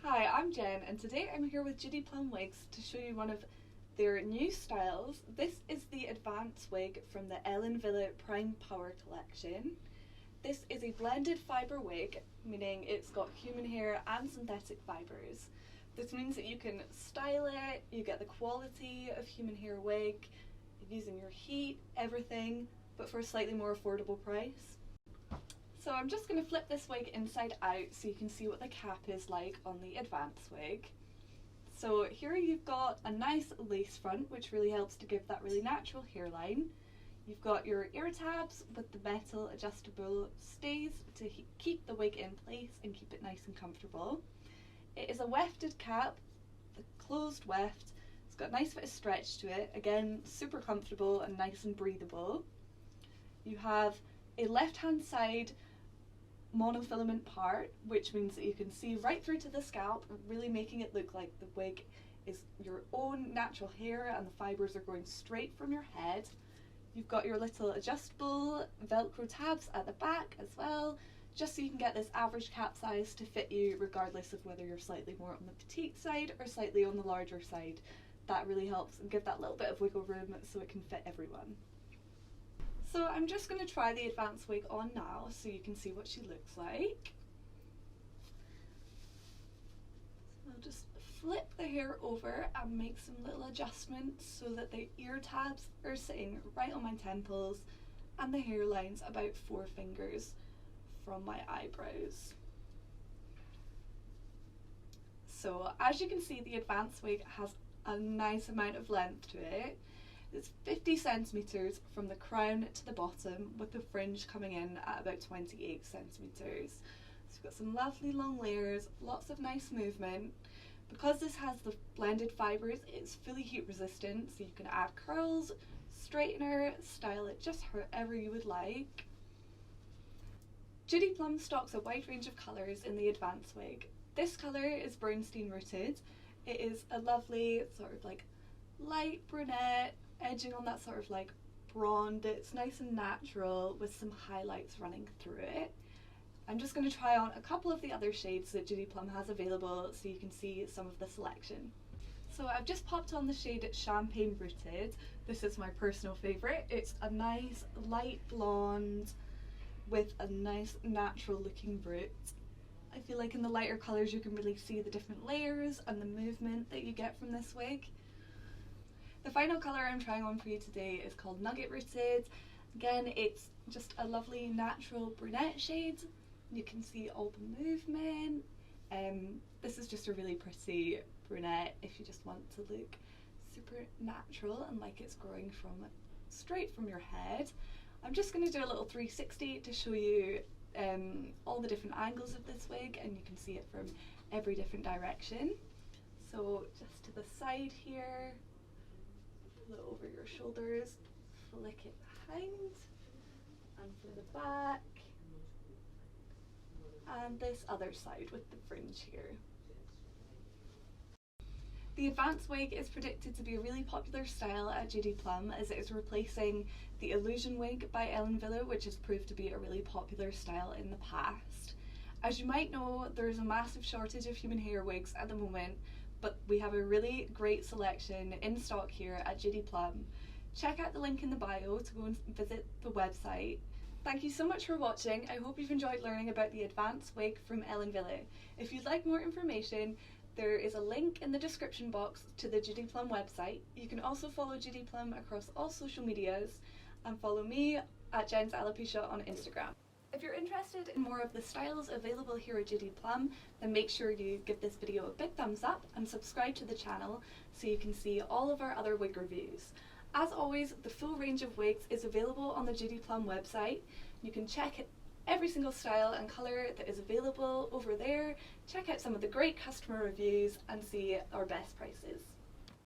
Hi, I'm Jen and today I'm here with Judy Plum Wigs to show you one of their new styles. This is the Advance Wig from the Wille Prime Power collection. This is a blended fibre wig, meaning it's got human hair and synthetic fibres. This means that you can style it, you get the quality of human hair wig, using your heat, everything, but for a slightly more affordable price. So I'm just going to flip this wig inside out so you can see what the cap is like on the Advance wig. So here you've got a nice lace front, which really helps to give that really natural hairline. You've got your ear tabs with the metal adjustable stays to keep the wig in place and keep it nice and comfortable. It is a wefted cap, the closed weft. It's got a nice bit of stretch to it, again super comfortable and nice and breathable. You have a left hand side monofilament part, which means that you can see right through to the scalp, really making it look like the wig is your own natural hair and the fibres are going straight from your head. You've got your little adjustable velcro tabs at the back as well, just so you can get this average cap size to fit you regardless of whether you're slightly more on the petite side or slightly on the larger side. That really helps and give that little bit of wiggle room so it can fit everyone. So I'm just going to try the Advance wig on now so you can see what she looks like. So I'll just flip the hair over and make some little adjustments so that the ear tabs are sitting right on my temples and the hairline's about 4 fingers from my eyebrows. So as you can see, the Advance wig has a nice amount of length to it. It's 50 centimetres from the crown to the bottom, with the fringe coming in at about 28 centimetres. So we've got some lovely long layers, lots of nice movement. Because this has the blended fibres, it's fully heat resistant, so you can add curls, straightener, style it just however you would like. Judy Plum stocks a wide range of colours in the Advance wig. This colour is Brownstein Rooted. It is a lovely sort of like light brunette, edging on that sort of like blonde. It's nice and natural with some highlights running through it. I'm just going to try on a couple of the other shades that Judy Plum has available so you can see some of the selection. So I've just popped on the shade Champagne Rooted. This is my personal favourite. It's a nice light blonde with a nice natural looking root. I feel like in the lighter colours you can really see the different layers and the movement that you get from this wig. The final colour I'm trying on for you today is called Nugget Rooted. Again, it's just a lovely natural brunette shade. You can see all the movement. This is just a really pretty brunette if you just want to look super natural and like it's growing from straight from your head. I'm just going to do a little 360 to show you all the different angles of this wig, and you can see it from every different direction. So just to the side here, pull it over your shoulders, flick it behind, and from the back, and this other side with the fringe here. The Advance wig is predicted to be a really popular style at Judy Plum, as it is replacing the Illusion wig by Wille, which has proved to be a really popular style in the past. As you might know, there is a massive shortage of human hair wigs at the moment, but we have a really great selection in stock here at Judy Plum. Check out the link in the bio to go and visit the website. Thank you so much for watching. I hope you've enjoyed learning about the Advance wig from Wille. If you'd like more information, there is a link in the description box to the Judy Plum website. You can also follow Judy Plum across all social medias and follow me at Jen's Alopecia on Instagram. If you're interested in more of the styles available here at Judy Plum, then make sure you give this video a big thumbs up and subscribe to the channel so you can see all of our other wig reviews. As always, the full range of wigs is available on the Judy Plum website. You can check every single style and colour that is available over there, check out some of the great customer reviews and see our best prices.